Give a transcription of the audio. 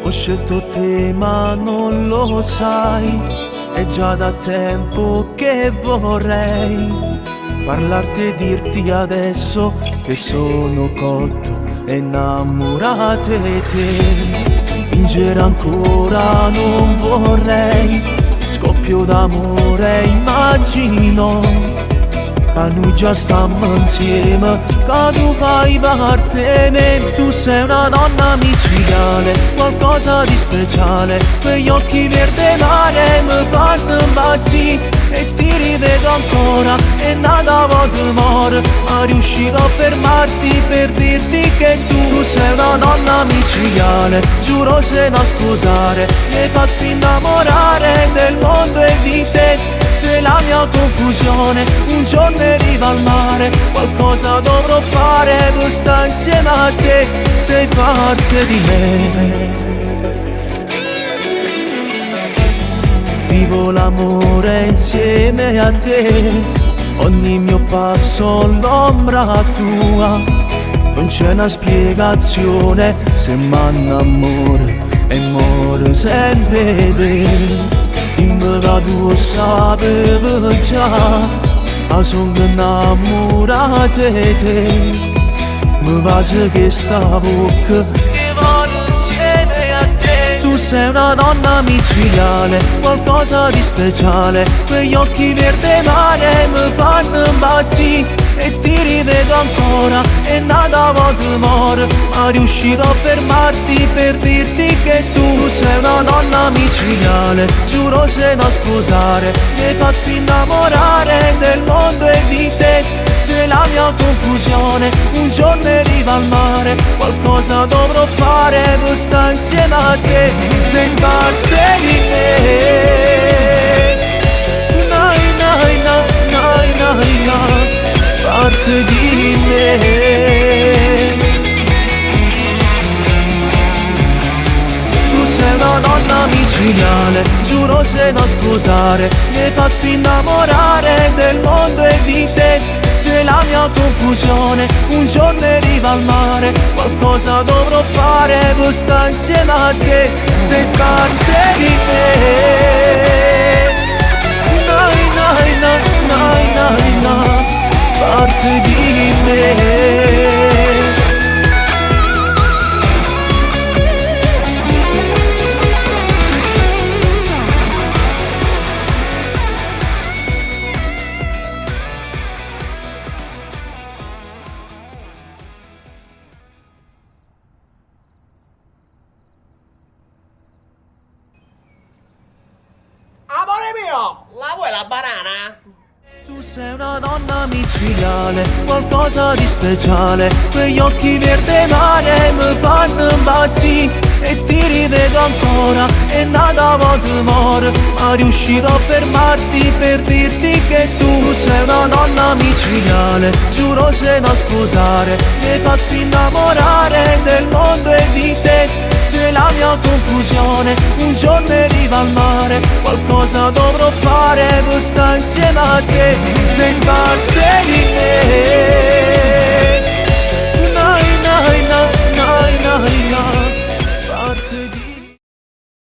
Ho scelto te ma non lo sai, è già da tempo che vorrei parlarti e dirti adesso che sono cotto e innamorato di te. Fingere ancora non vorrei, scoppio d'amore immagino che noi già stiamo insieme, che tu fai parte di me. Tu sei una donna micidiale, qualcosa di speciale, quegli occhi verde mare mi fanno impazzire. E ti rivedo ancora e nada volta muore, ma riuscirò a fermarti per dirti che tu sei una donna micidiale. Giuro se non sposare, mi hai fatto innamorare del mondo e di te. Se la mia confusione un giorno arriva al mare, qualcosa dovrò fare per stare insieme a te. Sei parte di me. Vivo l'amore insieme a te, ogni mio passo l'ombra tua. Non c'è una spiegazione se m'annamoro e muore sempre te. Dimmi che tu sapevi già, ma sono innamorato di te. Mi piace che sta bocca che voglio insieme a te. Tu sei una donna micidiale, qualcosa di speciale, quegli occhi verde mare mi fanno impazzire. E ti rivedo ancora e nada volta muore, ma riuscirò a fermarti per dirti che tu sei una donna micidiale. Giuro se non sposare, mi hai fatto innamorare del mondo e di te. Se la mia confusione un giorno arriva al mare, qualcosa dovrò fare per stare insieme a te. Sei parte di me, nai nai nai nai nai nai, parte di me. Tu sei una donna micidiale, giuro se non sposare, mi hai fatto innamorare del mondo e di te. Se la mia confusione un giorno arriva al mare, qualcosa dovrò fare per stare insieme a te. Sei parte di me, nai nai nai nai nai nai, parte di me. Amore mio, la vuoi la banana? Tu sei una donna micidiale, qualcosa di speciale, quegli occhi verde mare mi fanno impazzire. E ti rivedo ancora e nada volta muore, ma riuscirò a fermarti per dirti che tu sei una donna micidiale. Giuro se non sposare, mi hai fatto innamorare del mondo e di te. Se la mia confusione un giorno arriva al mare, qualcosa dovrò fare per stare insieme a te. Sei parte di me.